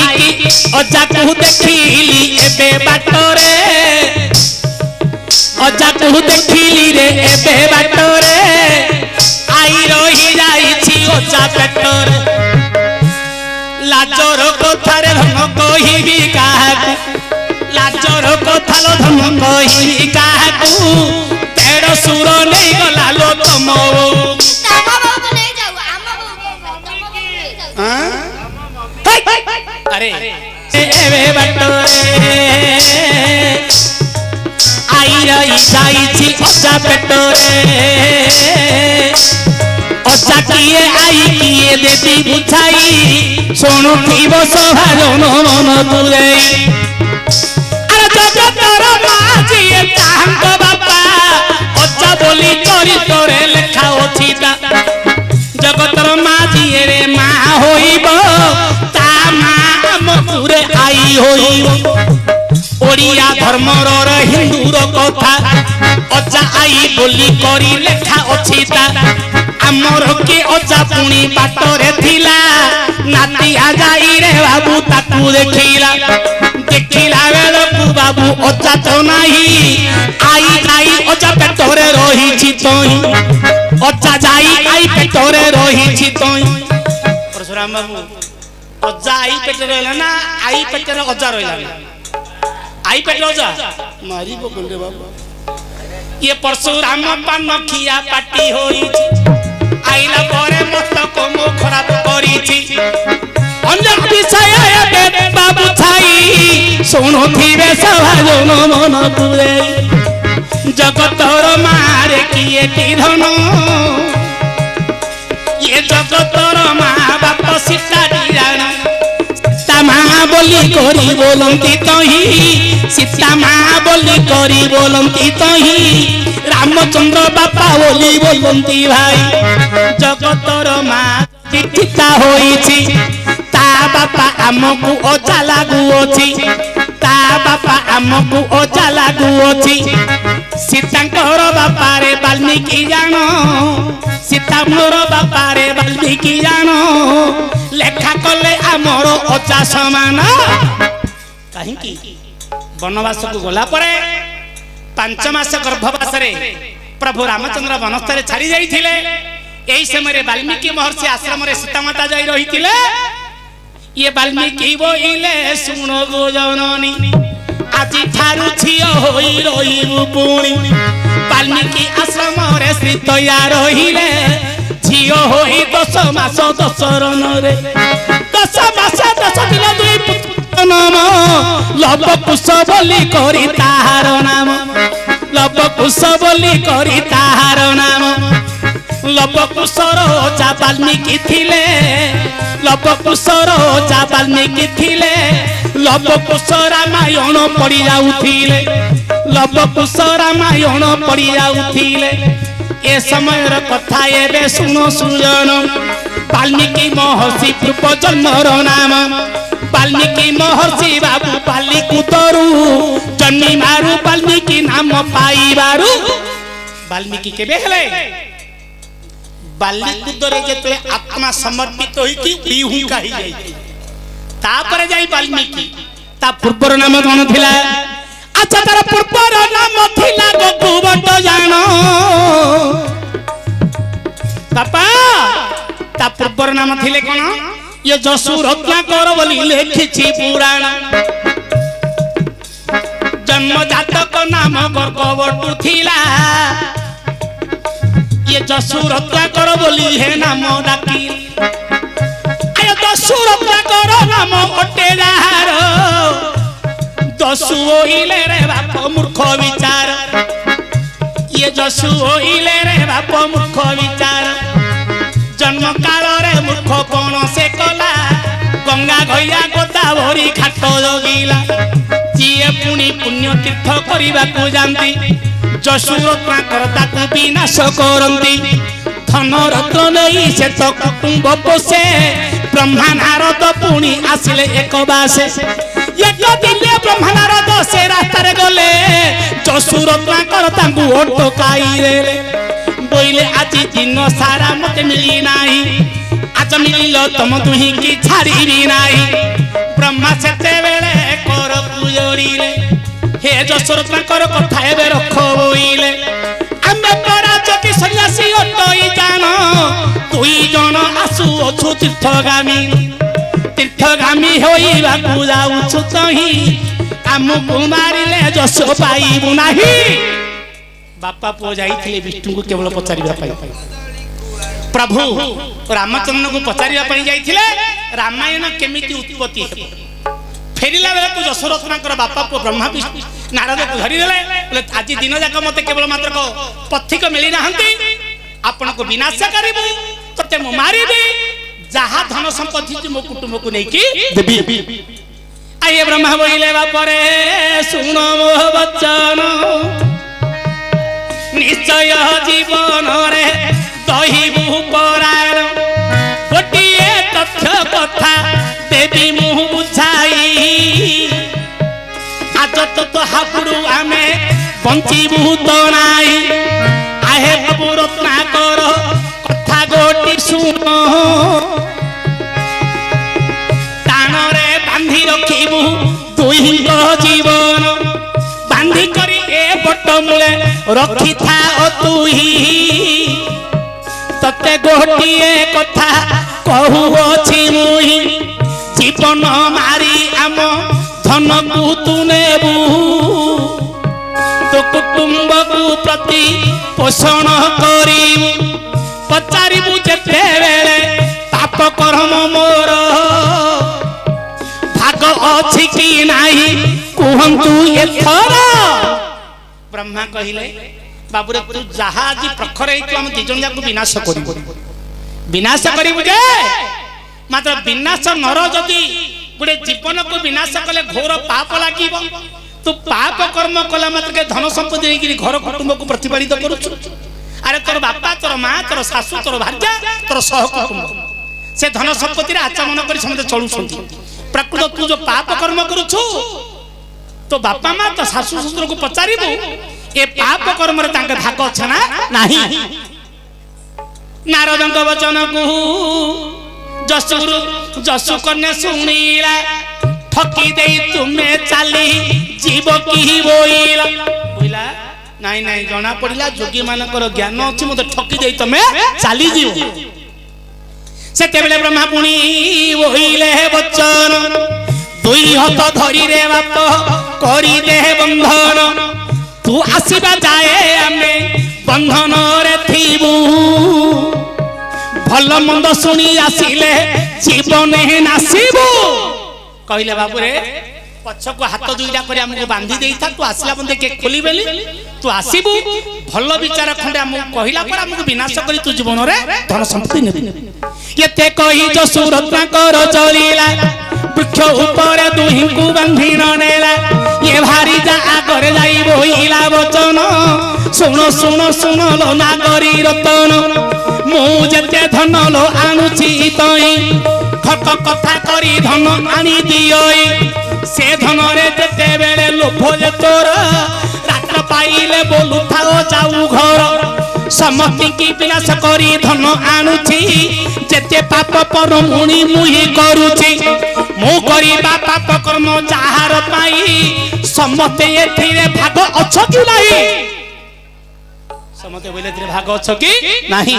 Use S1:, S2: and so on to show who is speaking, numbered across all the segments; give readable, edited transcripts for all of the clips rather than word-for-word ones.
S1: आईकी अजा को देखिली एबे बाटरे अजा को देखिली रे एबे बाटरे आई रही जाईची अजा पेटरे लाजर कथारे धन कहिबी काहाकू लाजर कथा लो धन कहिबी काहाकू तेरो सुर नहीं गला लो तम अरे एबे बाटरे आई रही जाईची अजा पेटरे अजा किए आई किए देती बुझाई सोनु थीब सभा जन मन तुरे अरे जगतर माजी तांक बापा अजा बोली करी तोरे लेखा अछि ता जगतर माजी रे मा होइबो ता मा मपुरे आई होइबो ओडिया धर्मर हिंदूर कथा अजा आई बोली करी लेखा अछि ता आमर के अजा पुणी बाटरे थिला नाती आ जाई रे बाबू ताकू देखिला देखिला बेलकू बाबू अजा तो नाही आई जाई अजा पेटरे रही छी तोई अजा जाई आई पेटरे रही छी तोई परशुराम बाबू अजा आई पेटरे रहला ना आई पेटरे अजा रहला आई पेटरे अजा मारी बकुंडे बाबू ये परशुराम पान खिया पाटी होई आइला परे मस्तक मो खराब करिछि अंजन विषय एबे बाबू छाई सुनो थिबे सभा जन मन तुरे जगतर मारे किए ती धन ये जगतर मा बाप सीता दिराण सीता मा बोली करी बोलंती तही सीता मा बोली करी बोलंती तही रामचंद्र बापा बोली बोलंती भाई जगतर मा चिठिता होईची ता बापा हमकु ओजा लागू अछि ता बापा हमकु ओजा लागू अछि सीतांकर बापा रे वाल्मीकि जानो सीता मोर बापा रे वाल्मीकि जानो लेखा कले हमर ओजा समान काहे की वनवास को गला परे 5 मास गर्भवास रे प्रभु रामचंद्र वनस्थले छाड़ी जाइथिले एई समय वाल्मीकि महर्षि आश्रम रे सीता माता जाई रहिथिले ये वाल्मीकि बोइले सुनो गो जननी आजि थारु छियो होई रहिबु पुणी वाल्मीकि आश्रम रे श्री तया रहिले छियो होई 10 मास 10 रन रे 10 मास 10 दिन 2 पुत्र नाम लव कुश बोली करी ताहार नाम लव कुश बोली करी ताहार नाम लव कुशर जा वाल्मीकि थिले लव कुशर जा वाल्मीकि थिले लव कुश रामायण पढ़ी जाउथिले लव कुश रामायण पढ़ी जाउथिले ए समय कथा एबे सुनो सुजन वाल्मीकि महर्षि पूर्व जन्मर नाम वाल्मीकि महर्षि बाबू बालिकुतरु जन्मी मारू वाल्मीकि नाम पाइबारू वाल्मीकि केबे हेले बालिकुतरे जेते आत्मा समर्पित होई कि बिहु काहि जाई तापर जाई वाल्मीकि ता पूर्वर नाम कोन थिला अच्छा तार पूर्वर नाम थिला गगुवट जानो पापा ता पूर्वर नाम थिले कोन ये जसु रत्नाकर बोली लेखिछि पुराण जन्म जातक नाम गगुवट थिला ये जसु रत्नाकर बोली हे नाम डाकी आय जसु रत्नाकर नाम ओटे जाहार जसु ओइले रे बाप मूर्ख विचार ये जसु ओइले रे बाप मूर्ख विचार जन्म काल रे मूर्ख कोन से कला गंगा गैया गोदावरी घाट जगिला जिए पुणी पुण्य तीर्थ करबा को जानती जसु रत्नाकर ताकू विनाश करती धन रत्न नहीं से तो कुटुंब पोषे ब्रह्मा नारद पुणी आसिले एक बासे एक दिले ब्रह्मा नारद से रास्ता रे गले जसु रत्नाकर ताकू अटकाई रे बोइले आज दिन सारा मते मिली नाही आज मिलिलो तुम दुही की छाड़ी भी नाही ब्रह्मा ଯଶୋରତ୍ନାଙ୍କର କଥା ଏବେ ରଖ ବୋଇଲେ ଆମେ ପରା ଯଦି ସନ୍ୟାସୀ ଅଟଇ ଜାନ ଦୁଇ ଜଣ ଆସୁ ଅଛୁ ତୀର୍ଥଗାମୀ ହୋଇବାକୁ ଯାଉଛୁ ତହିଁ ଆମକୁ ମାରିଲେ ଯଶ ପାଇବୁ ନାହିଁ। ବାପା ପୁଅ ଯାଇଥିଲେ ବିଷ୍ଣୁଙ୍କୁ କେବଳ ପଚାରିବା ପାଇଁ। ପ୍ରଭୁ ରାମଚନ୍ଦ୍ରଙ୍କୁ ପଚାରିବା ପାଇଁ ଯାଇଥିଲେ ରାମାୟଣ କେମିତି ଉତ୍ପତ୍ତି ହେବ। ଫେରିଲା ବେଳକୁ ଯଶୋରତ୍ନାଙ୍କର ବାପା ପୁଅ ବ୍ରହ୍ମା ବିଷ୍ଣୁ ନାରଦକୁ ଧରିଦେଲେ। ଆଜି ଦିନ ଯାକ ମତେ କେବଳ ମାତ୍ର ପଥିକ ମିଳି ନାହାନ୍ତି, ଆପଣଙ୍କୁ ବିନାଶ କରିବୁ, ତତେ ମୁଁ ମାରିବି, ଯାହା ଧନ ସମ୍ପତ୍ତି ମୋ କୁଟୁମ୍ବକୁ ନେଇକି ଦେବି। ଆଏ ବ୍ରହ୍ମା ବୋଇଲେ ବାପରେ ଶୁଣ ମୋ ବଚନ, ନିଶ୍ଚୟ ଜୀବନରେ ଦହିବୁ ପରାୟଣ, ଗୋଟିଏ ତଥ୍ୟ କଥା ଦେବି ମୁଁ ବୁଝାଇ, ଆଜ ତ ହାପୁଡୁ ଆମେ ବଞ୍ଚିବୁ ତ ନାଇଁ। ଆହେ ବାବୁ ରତ୍ନାକର କଥା ଗୋଟି ଶୁଣ, ଟାଣରେ ବାନ୍ଧି ରଖିବୁ ଦୁହିଁଙ୍କ ଜୀବନ, ବାନ୍ଧି କରି ଏ ବଟ ମୂଳେ ରଖିଥା ତୁହି, ତତେ ଗୋଟିଏ କଥା କହୁଅଛି ମୁହିଁ, ଜୀବନ ମାରି ଆମ ଧନକୁ ତୁ ନେବୁ, ତୋ କୁଟୁମ୍ବକୁ ପ୍ରତି ପୋଷଣ କରିବୁ, ପଚାରିବୁ ଯେତେବେଳେ ପାପ କର୍ମ ମୋର ଭାଗ ଅଛି କି ନାହିଁ କୁହନ୍ତୁ ଏଥର। ବ୍ରହ୍ମା କହିଲେ ବାବୁରେ ତୁ ଯାହା ଆଜି ପ୍ରଖର ହେଇଛୁ ଆମେ ଦି ଜଣ ଯାକୁ ବିନାଶ କରିବୁ, ବିନାଶ କରିବୁ ଯେ ମାତ୍ର ବିନାଶ ନର ଯଦି ଗୋଟେ ଜୀବନକୁ ବିନାଶ କଲେ ଘୋର ପାପ ଲାଗିବ। ତୁ ପାପ କର୍ମ କଲା ମାତ୍ରକେ ଧନ ସମ୍ପତ୍ତି ନେଇକି ଘର କୁଟୁମ୍ବକୁ ପ୍ରତିପାଳିତ କରୁଛୁ। ଆରେ ତୋର ବାପା, ତୋର ମା, ତୋର ଶାଶୁ, ତୋର ଭାର୍ଯ୍ୟା, ତୋର ସହ କୁଟୁମ୍ବ ସେ ଧନ ସମ୍ପତ୍ତିରେ ଆଚମନ କରି ସମସ୍ତେ ଚଳୁଛନ୍ତି। ପ୍ରକୃତ ତୁ ଯୋଉ ପାପ କର୍ମ କରୁଛୁ, ତୋ ବାପା ମା, ତୋ ଶାଶୁ ଶ୍ୱଶୁରକୁ ପଚାରିବୁ ଏ ପାପ କର୍ମରେ ତାଙ୍କ ଭାଗ ଅଛି ନା ନାହିଁ। ନାରଦଙ୍କ ବଚନକୁ ଯଶୁ କନ୍ୟା ଶୁଣିଲା, ଠକି ଦେଇ ତୁମେ ଚାଲି ଯିବ କି ବୋଇଲା। ନାଇଁ ନାଇଁ ଜଣା ପଡିଲା ଯୋଗୀ ମାନଙ୍କର ଜ୍ଞାନ ଅଛି, ମତେ ଠକି ଦେଇ ତମେ ଚାଲିଯିବ। ସେତେବେଳେ ବ୍ରହ୍ମା ପୁଣି ବୋଇଲେ ବଚନ, ଦୁଇ ହାତ ଧରି ରେ ବାପ କରିଦେ ବନ୍ଧନ, ତୁ ଆସିବା ଯାଏ ଆମେ ବନ୍ଧନରେ ଥିବୁ, ଭଲ ମନ୍ଦ ଶୁଣି ଆସିଲେ ଜୀବନେ ନାସିବୁ। କହିଲେ ବାବୁରେ ପଛକୁ ହାତ ଦୁଇଟା କରି ଆମକୁ ବାନ୍ଧି ଦେଇଥା, ତୁ ଆସିଲା ବন্ধେ କେ ଖୋଲିବେଲି, ତୁ ଆସିବୁ ଭଲ ବିଚାର ଖଣ୍ଡେ ଆମକୁ କହିଲା ପରେ ଆମକୁ ବିନାଶ କରି ତୁ ଜୀବନରେ ଧନ ସମ୍ପତ୍ତି ନେବି। ଏତେ କହି ଯଶୋରତ୍ନାକର ଚଳିଲା, ବୃକ୍ଷ ଉପରେ ଦୁହିଁଙ୍କୁ ବାନ୍ଧି ନେଲା, ଏ ଭାରି ଯା ଆଗରେ ଯାଇ ବୋଇଲା ବଚନ, ଶୁଣ ଶୁଣ ଶୁଣ ଲୋ ନାଗରୀ ରତନ, ମୁଁ ଯେତେ ଧନ ଲୋ ଆଣୁଛି ତଇ, ଖଟ କଥା କରି ଧନ ଆଣି ଦିଅଇ, ସେ ଧନରେ ଯେତେବେଳେ ଲୋଭ ଯେ ତୋର, ରାତ୍ର ପାଇଲେ ବୋଲୁଥାଅ ଯାଉ ଘର, ସମସ୍ତିକି ବିନାଶ କରି ଧନ ଆଣୁଛି, ଯେତେ ପାପ ପର ମୁଣି ମୁହିଁ କରୁଛି, ମୁଁ କରିବା ପାପ କର୍ମ ଯାହାର ପାଇଁ, ସମସ୍ତେ ଏଥିରେ ଭାଗ ଅଛ କି ନାହିଁ? ସମସ୍ତେ ବୋଇଲେ ଏଥିରେ ଭାଗ ଅଛ କି ନାହିଁ?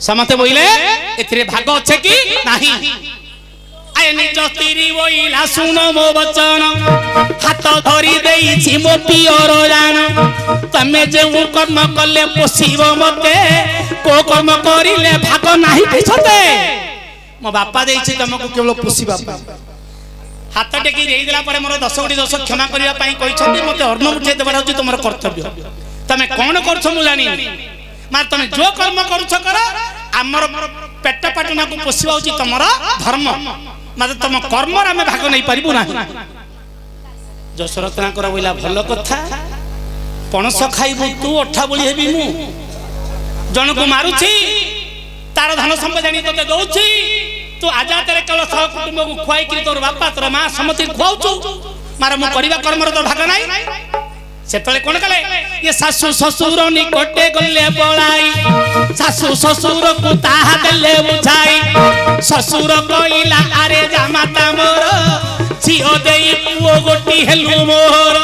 S1: ସମସ୍ତେ ବୋଇଲେ ଏଥିରେ ଭାଗ ଅଛେ କି ନାହିଁ? ଆଏ ନିଜ ସ୍ତ୍ରୀ ବୋଇଲା ଶୁଣ ମୋ ବଚନ, ହାତ ଧରି ଦେଇଛି ମୋ ପିଅର ଜାଣ, ତମେ ଯେଉଁ କର୍ମ କଲେ ପୋଷିବ ମତେ, କୋଉ କର୍ମ କରିଲେ ଭାଗ ନାହିଁ ସତେ। ମୋ ବାପା ଦେଇଛି ତମକୁ କେବଳ ପୋଷିବା ପାଇଁ। ହାତ ଟେକି ଦେଇଦେଲା ପରେ ମୋର 10 କୋଟି ଦୋଷ କ୍ଷମା କରିବା ପାଇଁ କହିଛନ୍ତି, ମତେ ଅର୍ଣ୍ଣ ଉଠେଇ ଦେବାର ହେଉଛି ତମର କର୍ତ୍ତବ୍ୟ। ତମେ କଣ କରୁଛ ମୁଁ ଜାଣିନି, ମାନେ ତମେ ଯୋଉ କର୍ମ କରୁଛ କର, ଆମର ପେଟ ପାଟଣାକୁ ପୋଷିବା ହେଉଛି ତମର ଧର୍ମ, ମାନେ ତମ କର୍ମରେ ଆମେ ଭାଗ ନେଇ ପାରିବୁ ନାହିଁ। ଯଶୋରତ୍ନାଙ୍କର ବୋଇଲା ଭଲ କଥା, ପଣସ ଖାଇବୁ ତୁ, ଅଠା ବୋଳି ହେବି ମୁଁ, ଜଣକୁ ମାରୁଛି ତାର ଧନ ସମ୍ପଦ ଆଣି ତତେ ଦଉଛି, ତୁ ଆଜାତରେ କେବଳ ସହ କୁଟୁମ୍ବକୁ ଖୁଆଇକି ତୋର ବାପା ତୋର ମା ସମସ୍ତଙ୍କୁ ଖୁଆଉଛୁ, ମାର ମୁଁ କରିବା କର୍ମର ତୋର ଭାଗ ନାହିଁ। ସେତେବେଳେ କଣ କଲେ, ଏ ଶାଶୁ ଶ୍ୱଶୁର ନିକଟେ ଗଲେ ପଳାଇ, ଶାଶୁ ଶ୍ୱଶୁରକୁ ତାହା ଦେଲେ ବୁଝାଇ, ଶ୍ୱଶୁର କହିଲା ଆରେ ଜାମାତା ମୋର, ଝିଅ ଦେଇ ପୁଅ ଗୋଟି ହେଲୁ ମୋର,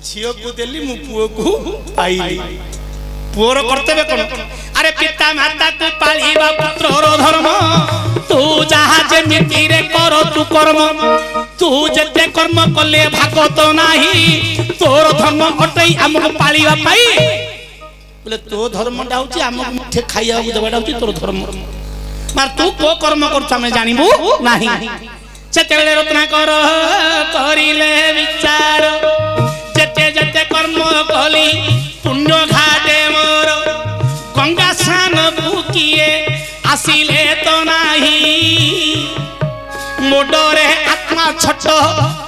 S1: झील को देली मु पुओ को पाइली पुओर कर्तव्य कोन अरे पिता माता को पालिबा पुत्रर धर्म तू जहा जेमिति रे कर तू कर्म तू जते कर्म कले भाग तो नाही तोर धर्म अटई हमको पालिबा पाई बोले तो धर्म डाउची हमको मुठे खाइया देबा डाउची तोर धर्म मार तू को कर्म करछ हम जानिबू नाही सेतेले रत्नाकर करिले विचार जते जते कर्म कली पुण्य घाटे मोर गंगा स्नान बुकिए आसिले तो नाही मोडरे आत्मा छट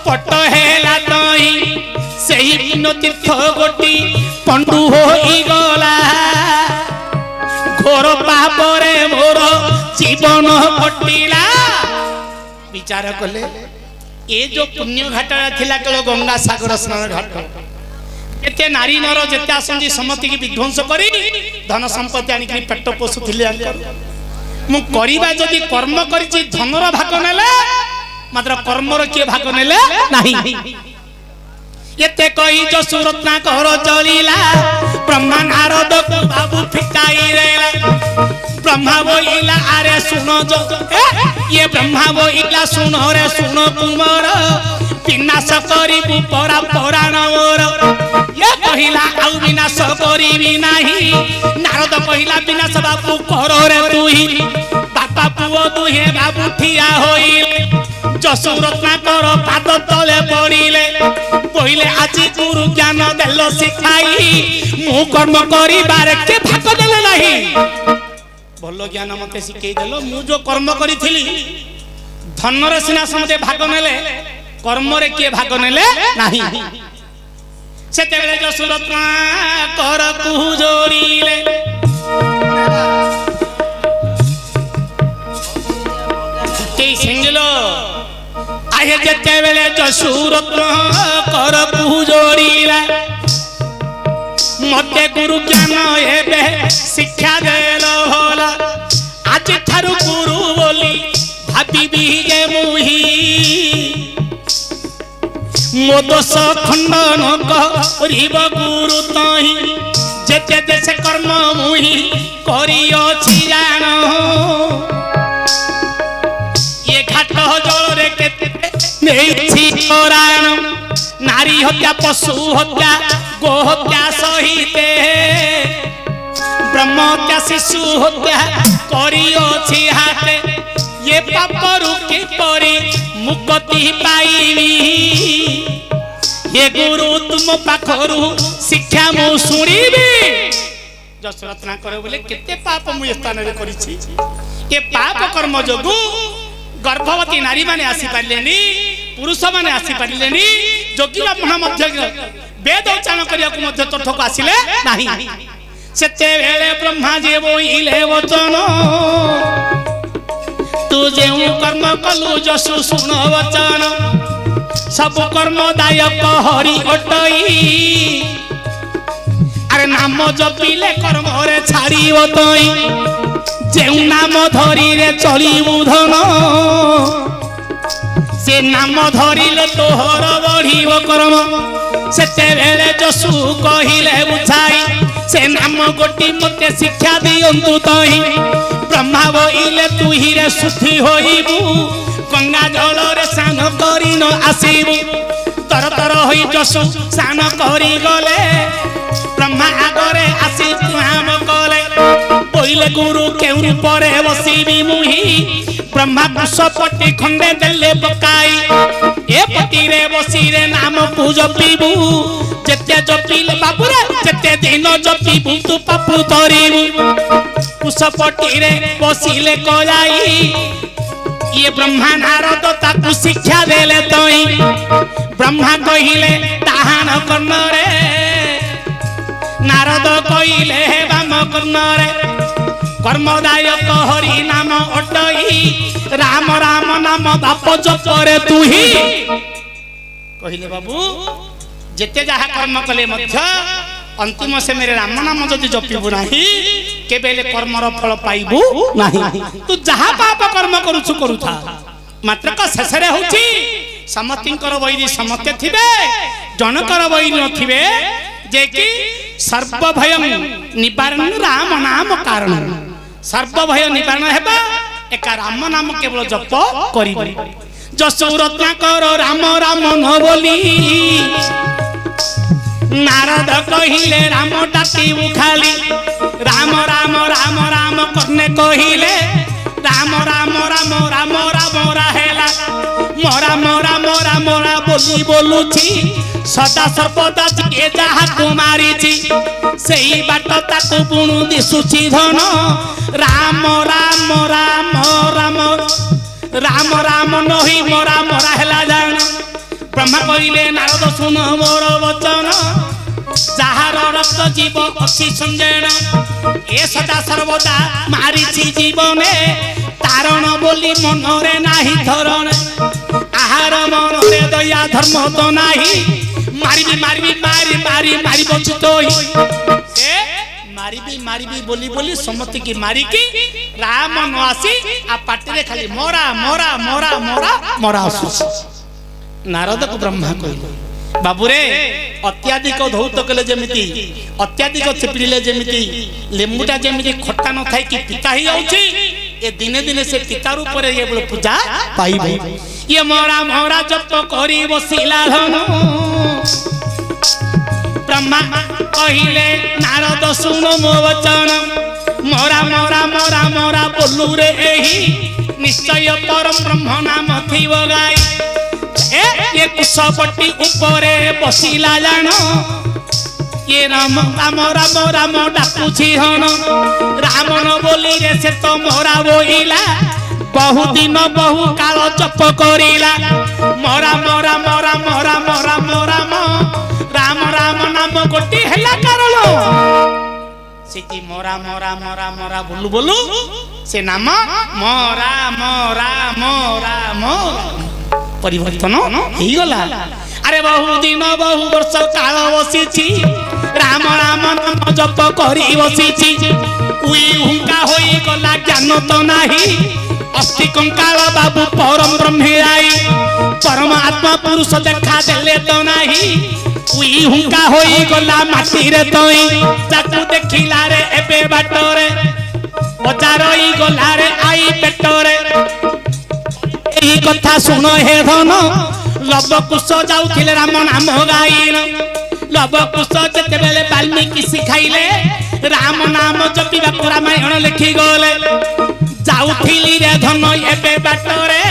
S1: पट हेला तई सेही बिनो तीर्थ गोटी पंडु होई गला घोर पापरे मोर जीवन कटिला विचार कले ए जो पुण्य घाट थिला केवल गंगा सागर स्नान घाट एते नारी नर जेते आसंजी समति की विध्वंस करी धन संपत्ति आनी पेट पोषुथिले मु करिबा जदी कर्म करिछि धनर भाग नेले मात्र कर्मर के भाग नेले नाही एते कहि जो सुरत्ना कर चलीला ब्रह्मा नारद को बाबू फिटाई रेला ब्रह्मा बोइला अरे सुनो जो ये ब्रह्मा बोइला सुनो रे सुनो कुमार विनाश करिबु परा पुराण मोर ये कहिला आउ विनाश करिबि नाही नारद कहिला विनाश बाबू करो रे तुही बापा पुओ दुहे बाबू ठिया होइले जसुरत्ना कर पाद तले पड़िले पहिले आजी गुरु ज्ञान देलो सिखाई मु कर्म करिबार के भाग देले नाही भलो ज्ञान मते सिखै देलो मु जो कर्म करिथिली धनरे सिना समते भाग नेले कर्म रे के भाग नेले नाही सेते बेले जसुरत्ना कर कु जोड़िले के सिंगलो आये जेते बेले जसुरत्ना कर कु जोड़िला मते गुरु ज्ञान एबे शिक्षा देलो होला आज थारु गुरु बोली भाबी जे मुही मो दोष खंडन करिब गुरु तही जेते देशे कर्म मुही करियोछि जान ये घाट जल रे केते नेछि पुराण नारी हत्या पशु हत्या गो हत्या सहिते ब्रह्म हत्या शिशु हत्या करियोछि हाते ये पापरु के परी मुक्ति पाइबी ये गुरु तुम पाखरु शिक्षा मु सुनिबी जसरत्ना करे बोले केते पाप मु स्थान रे करिछि ये पाप कर्म जोगु गर्भवती नारी माने आसी पारलेनी पुरुष माने आसी पारलेनी जोगी ब्राह्मण मध्य वेद उच्चारण करिया को मध्य तथ्य को आसिले नाही सेते बेले ब्रह्मा जी बोइले वचन तू जेउ कर्म कलु जसु सुन वचन सब कर्म दायक हरि अटई अरे नाम जपिले कर्म रे छाड़ीव तई जेउ नाम धरी रे चलिबु धन से नाम धरिले तोहर बढ़िव कर्म सेते बेले जसु कहिले बुझाई से नाम गोटी मते शिक्षा दियंतु तई ब्रह्मा बोइले तू ही रे शुद्धि होइबु गंगा जल रे स्नान करी न आसीबु तर तर होई जसु स्नान करी गले ब्रह्मा आगरे आसी तुहाम कले बोइले गुरु केउ रूपरे बसीबी मुही ब्रह्मा कुशपटी खंडे देले पकाई ए पटी रे बसी रे नाम पू जपिबु जेते जपिले बाबू रे जेते दिन जपिबु तू पापु तरिबु कुशपटी रे बसिले कलाई ये ब्रह्मा नारद ताकु शिक्षा देले तई ब्रह्मा कहिले ताहान कर्ण रे नारद कहिले बाम कर्ण रे कर्मदायक हरि नाम अटई राम राम नाम बाप जपरे तुही कहिले बाबू जेते जहा कर्म कले मध्य अंतिम से मेरे राम नाम जदि जपिबु नाही केबेले कर्मर फल पाइबु नाही तू जहा पाप कर्म करूछु करूथा मात्र का शेषरे होची समस्तिंकर वैरी समस्ते थिबे जनकर वैरी नथिबे जे कि सर्वभय निवारण राम नाम कारण सर्वभय निवारण हेबा एक राम नाम केवल जप करिबे जसो रत्नाकर राम राम न बोली नारद कहिले राम डाकी उखाली राम राम राम राम करने कहिले राम राम राम राम राम रहेला मोरा मोरा मोरा मोरा बोली बोलुची सदा सर्वदा जे जहा कुमारी सेई बाट ताकू पुणु दिसुची धन राम राम राम राम राम राम नही मोरा मोरा हेला जान ब्रह्मा कहिले नारद सुन मोर वचन जहार रक्त जीव असी संजन ए सदा सर्वदा मारिछि जीवने तारण बोली मनरे नाही धरण आहार मनरे दया धर्म तो नाही मारिबी मारिबी मारी मारी मारी बचतोई ए मारिबी बोली बोली समति की मारी की राम न आसी आ पाटरे खाली मोरा मोरा मोरा मोरा मोरा आसुस नारद को ब्रह्मा कहिलो बाबूरे अत्याधिक धौत कले जेमिति अत्याधिक चिपिले जेमिति लेम्बुटा जेमिति खट्टा न थाई कि पिता ही आउची ए दिने दिने से पिता रूप रे ये पूजा पाइबो ये मोरा मोरा जप करी बसिला धन ब्रह्मा कहिले नारद सुन मो वचन मोरा मोरा मोरा मोरा बोलू रे एही निश्चय परम ब्रह्म नाम थिव गाई ये कुशपट्टी ऊपरे बसिला जान ये राम राम राम राम डाकुछि हन राम न बोली रे से तो मोरा बोइला बहु दिन बहु काल जप करिला मोरा मोरा मोरा मोरा मोरा मोरा राम राम नाम गोटी हेला कारण सेती मोरा मोरा मोरा मोरा बोलू बोलू से नाम मोरा मोरा मोरा मोरा परिवर्तन ही गला अरे बहु दिन बहु वर्ष काल बसी राम राम नाम जप करी बसी उई हुंका होई गला ज्ञान तो नाही अस्थि कंकाल बाबू परम ब्रह्मे आई परमात्मा पुरुष देखा देले तो नाही उई हुंका होई गला माटी रे तई ताकू देखिला रे एबे बाटरे बजारई गला रे आई पेटरे एही कथा सुन हे धन लवकुश जाउथिले राम नाम गाइन लवकुश जते बेले वाल्मीकि सिखाइले राम नाम जपिबा रामायण लिखि गले जाउथिली रे धन एबे बाटरे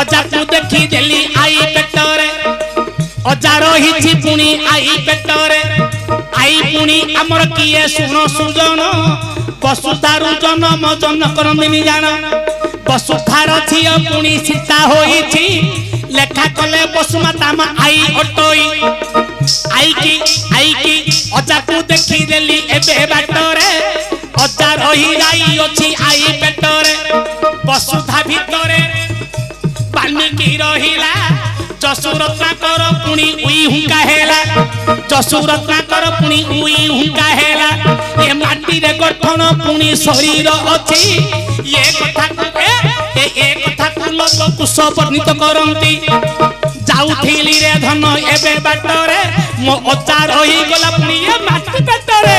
S1: अजाकू देखि देली आई पेटरे अजा रही पुणी आई पेटरे आई पुणी आमर किए सुन सुजन वसुधारु जन्म जन करंदिनी जान वसुधार झियो पुणी सीता होईछि लेखा कले बसुमाता मा आई अटोई आई की अजा को देखि देली एबे बाटरे अजा रही जाई अछि आई पेटरे वसुधा भितरे वाल्मीकि रहिला जसुरत्नाकर पुणी उई हुंका हेला जसुरत्नाकर पुणी उई हुंका हेला ए माटी रे गठन पुणी शरीर अछि ये कथा को लोक कुश वर्णित करंती जाउथिली रे धन एबे बाटरे मो अचा रही गला पुणी ए माटी पेटरे